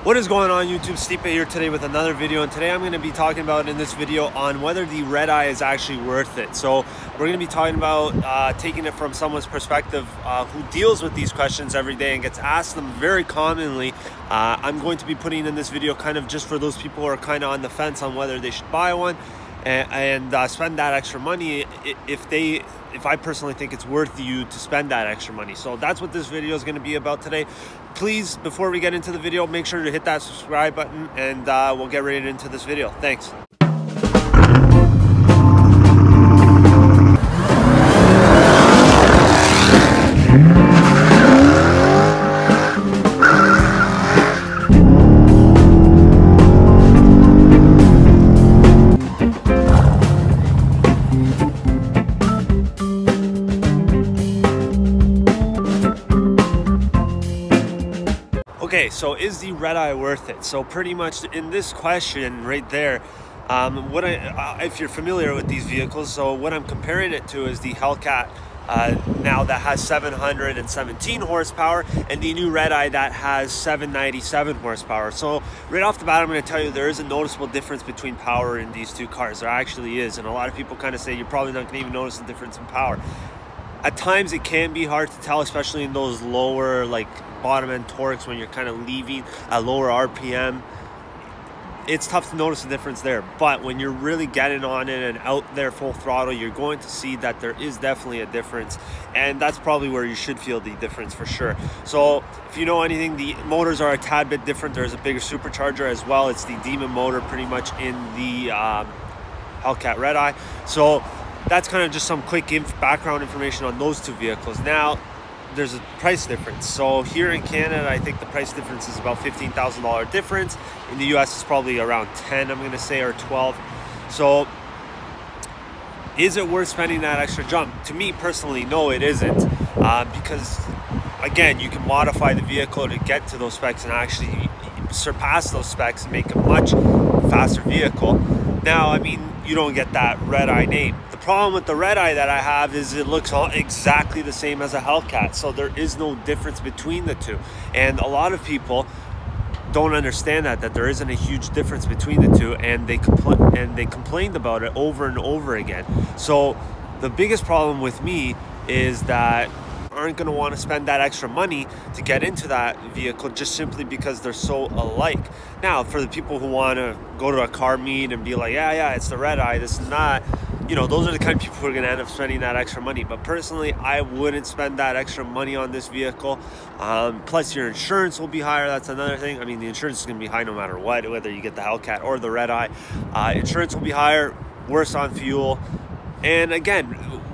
What is going on YouTube? Stipe here today with another video, and today I'm going to be talking about in this video on whether the REDEYE is actually worth it. So we're going to be talking about taking it from someone's perspective who deals with these questions every day and gets asked them very commonly. I'm going to be putting in this video kind of just for those people who are kind of on the fence on whether they should buy one and spend that extra money if I personally think it's worth you to spend that extra money. So that's what this video is going to be about today. Please, before we get into the video, make sure to hit that subscribe button, and we'll get right into this video. Thanks. Okay, so is the REDEYE worth it? So pretty much in this question right there, if you're familiar with these vehicles, so what I'm comparing it to is the Hellcat now that has 717 horsepower and the new REDEYE that has 797 horsepower. So right off the bat, I'm going to tell you there is a noticeable difference between power in these two cars. There actually is, and a lot of people kind of say you're probably not going to even notice the difference in power. At times it can be hard to tell, especially in those lower, like bottom end torques, when you're kind of leaving at lower RPM. It's tough to notice the difference there, but when you're really getting on it and out there full throttle, you're going to see that there is definitely a difference, and that's probably where you should feel the difference for sure. So if you know anything, the motors are a tad bit different. There's a bigger supercharger as well. It's the Demon motor pretty much in the Hellcat REDEYE. So that's kind of just some quick background information on those two vehicles. Now, there's a price difference. So here in Canada, I think the price difference is about $15,000 difference. In the US, it's probably around 10, I'm gonna say, or 12. So is it worth spending that extra jump? To me personally, no, it isn't. Because again, you can modify the vehicle to get to those specs and actually surpass those specs and make a much faster vehicle. Now, I mean, you don't get that REDEYE name. The problem with the REDEYE that I have is it looks all exactly the same as a Hellcat, so there is no difference between the two. And a lot of people don't understand that there isn't a huge difference between the two, and they complained about it over and over again. So the biggest problem with me is that aren't going to want to spend that extra money to get into that vehicle just simply because they're so alike. Now, for the people who want to go to a car meet and be like, yeah, it's the REDEYE, this and that, you know, those are the kind of people who are going to end up spending that extra money. But personally, I wouldn't spend that extra money on this vehicle. Plus, your insurance will be higher. That's another thing. I mean, the insurance is going to be high no matter what, whether you get the Hellcat or the REDEYE. Insurance will be higher, worse on fuel. And again,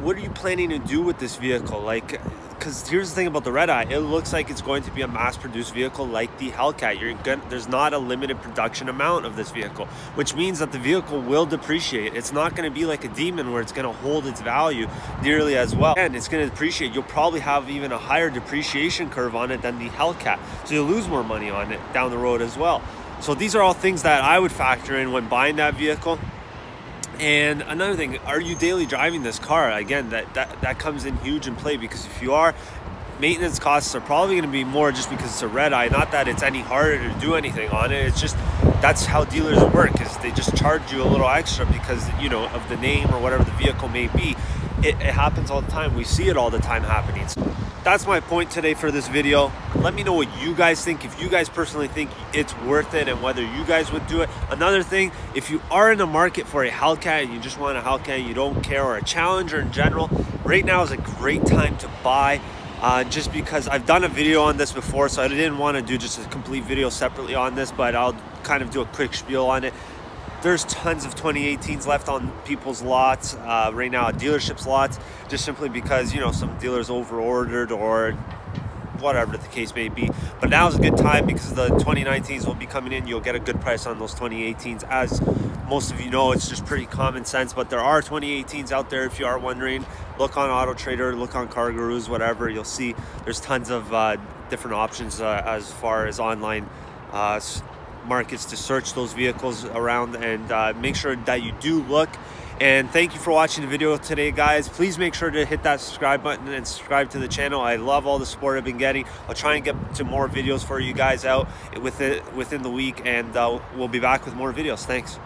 what are you planning to do with this vehicle? Like, because here's the thing about the REDEYE, it looks like it's going to be a mass-produced vehicle like the Hellcat. There's not a limited production amount of this vehicle, which means that the vehicle will depreciate. It's not going to be like a Demon where it's going to hold its value nearly as well, and it's going to depreciate. You'll probably have even a higher depreciation curve on it than the Hellcat, so you'll lose more money on it down the road as well. So these are all things that I would factor in when buying that vehicle. And another thing, are you daily driving this car? Again, that comes in huge in play, because if you are, maintenance costs are probably going to be more just because it's a REDEYE. Not that it's any harder to do anything on it. It's just that's how dealers work, is they just charge you a little extra because, you know, of the name or whatever the vehicle may be. It happens all the time. We see it all the time happening. So that's my point today for this video. Let me know what you guys think, if you guys personally think it's worth it and whether you guys would do it. Another thing, if you are in the market for a Hellcat and you just want a Hellcat, you don't care, or a Challenger in general, right now is a great time to buy. Just because I've done a video on this before, so I didn't want to do just a complete video separately on this, but I'll kind of do a quick spiel on it. There's tons of 2018s left on people's lots right now, at dealerships' lots, just simply because, you know, some dealers over-ordered or whatever the case may be. But now's a good time because the 2019s will be coming in. You'll get a good price on those 2018s. As most of you know, it's just pretty common sense, but there are 2018s out there if you are wondering. Look on Auto Trader, look on Car Gurus, whatever. You'll see there's tons of different options as far as online markets to search those vehicles around, and make sure that you do look And thank you for watching the video today, guys. Please make sure to hit that subscribe button and subscribe to the channel. I love all the support I've been getting. I'll try and get to more videos for you guys out within the week, and we'll be back with more videos. Thanks.